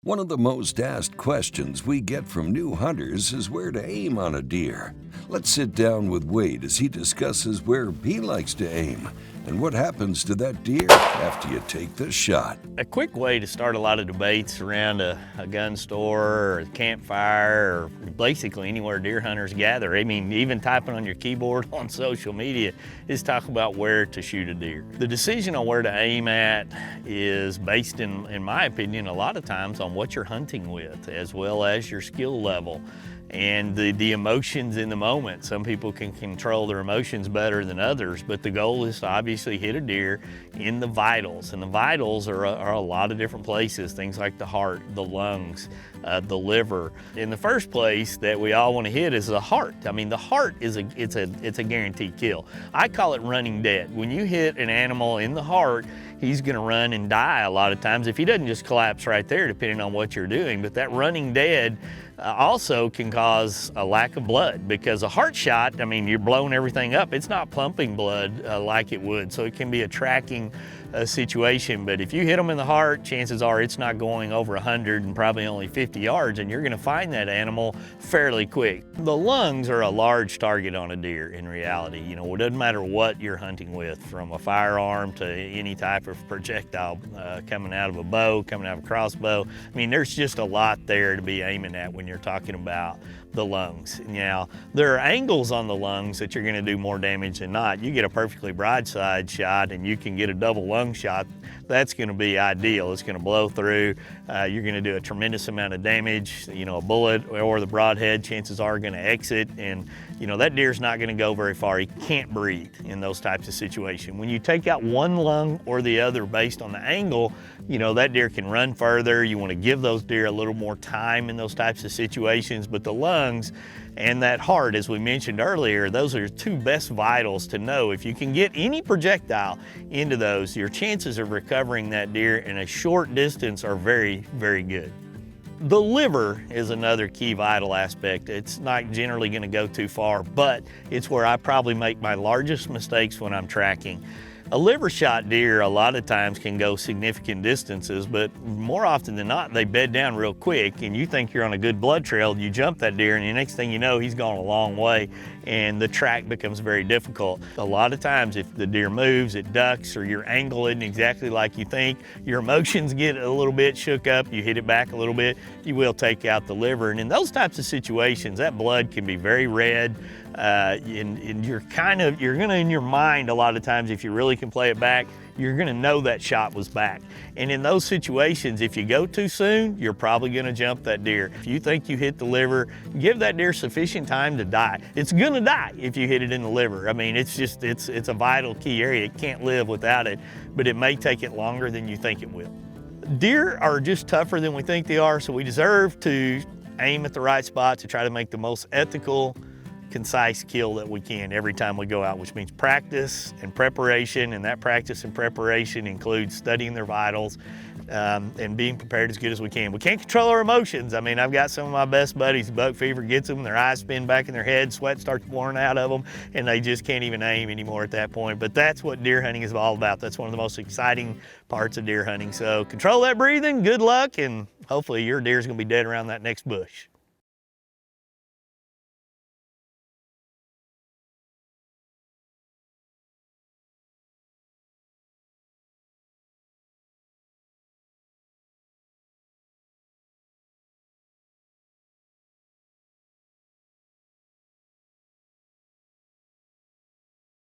One of the most asked questions we get from new hunters is where to aim on a deer. Let's sit down with Wade as he discusses where he likes to aim and what happens to that deer after you take the shot. A quick way to start a lot of debates around a gun store or a campfire or basically anywhere deer hunters gather, I mean, even typing on your keyboard on social media, is talk about where to shoot a deer. The decision on where to aim at is based in my opinion, a lot of times on what you're hunting with, as well as your skill level and the emotions in the moment. Some people can control their emotions better than others, but the goal is to obviously hit a deer in the vitals. And the vitals are a lot of different places, things like the heart, the lungs, the liver. In the first place that we all want to hit is the heart. I mean, the heart is it's a guaranteed kill. I call it running dead. When you hit an animal in the heart, he's gonna run and die a lot of times if he doesn't just collapse right there, depending on what you're doing. But that running dead also can cause a lack of blood, because a heart shot, I mean, you're blowing everything up. It's not pumping blood like it would, so it can be a tracking situation. But if you hit them in the heart, chances are it's not going over 100 and probably only 50 yards, and you're gonna find that animal fairly quick. The lungs are a large target on a deer in reality. You know, it doesn't matter what you're hunting with, from a firearm to any type of projectile coming out of a bow, coming out of a crossbow. I mean, there's just a lot there to be aiming at when you're talking about the lungs. Now, there are angles on the lungs that you're gonna do more damage than not. You get a perfectly broadside shot and you can get a double lung shot. That's gonna be ideal. It's gonna blow through. You're gonna do a tremendous amount of damage. You know, a bullet or the broadhead, chances are gonna exit, and you know, that deer's not gonna go very far. He can't breathe in those types of situations. When you take out one lung or the other based on the angle, you know, that deer can run further. You wanna give those deer a little more time in those types of situations, but the lungs and that heart, as we mentioned earlier, those are two best vitals to know. If you can get any projectile into those, your chances of recovering that deer in a short distance are very, very good. The liver is another key vital aspect. It's not generally gonna go too far, but it's where I probably make my largest mistakes when I'm tracking. A liver shot deer a lot of times can go significant distances, but more often than not, they bed down real quick, and you think you're on a good blood trail, you jump that deer, and the next thing you know, he's gone a long way, and the track becomes very difficult. A lot of times, if the deer moves, it ducks, or your angle isn't exactly like you think, your emotions get a little bit shook up, you hit it back a little bit, you will take out the liver. And in those types of situations, that blood can be very red, and you're gonna, in your mind, a lot of times, if you really can play it back, you're gonna know that shot was back. And in those situations, if you go too soon, you're probably gonna jump that deer. If you think you hit the liver, give that deer sufficient time to die. It's gonna die if you hit it in the liver. I mean, it's a vital key area. It can't live without it, but it may take it longer than you think it will. Deer are just tougher than we think they are, so we deserve to aim at the right spot to try to make the most ethical, concise kill that we can every time we go out, which means practice and preparation, and that practice and preparation includes studying their vitals and being prepared as good as we can. We can't control our emotions. I mean, I've got some of my best buddies, buck fever gets them, their eyes spin back in their head, sweat starts pouring out of them, and they just can't even aim anymore at that point. But that's what deer hunting is all about. That's one of the most exciting parts of deer hunting. So control that breathing, good luck, and hopefully your deer's gonna be dead around that next bush.